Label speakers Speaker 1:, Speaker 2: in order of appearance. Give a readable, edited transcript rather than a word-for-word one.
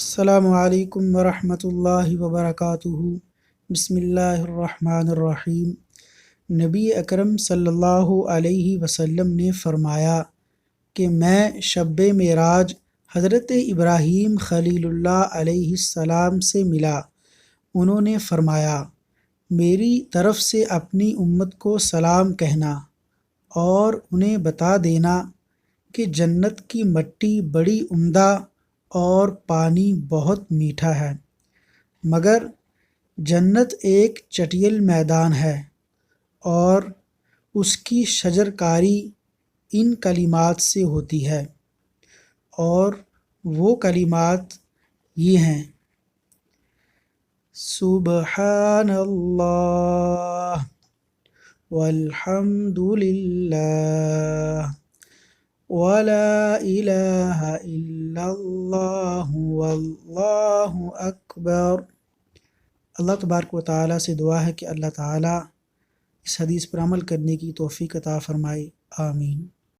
Speaker 1: السلام علیکم ورحمۃ اللہ وبرکاتہ۔ بسم اللہ الرحمن الرحیم۔ نبی اکرم صلی اللہ علیہ وسلم نے فرمایا کہ میں شب معراج حضرت ابراہیم خلیل اللہ علیہ السلام سے ملا۔ انہوں نے فرمایا، میری طرف سے اپنی امت کو سلام کہنا اور انہیں بتا دینا کہ جنت کی مٹی بڑی عمدہ اور پانی بہت میٹھا ہے، مگر جنت ایک چٹیل میدان ہے اور اس کی شجر کاری ان کلمات سے ہوتی ہے، اور وہ کلمات یہ ہیں: سبحان اللہ والحمد للہ ولا الہ الا اللہ واللہ اکبر۔ اللہ تبارک و تعالیٰ سے دعا ہے کہ اللہ تعالیٰ اس حدیث پر عمل کرنے کی توفیق عطا فرمائے، آمین۔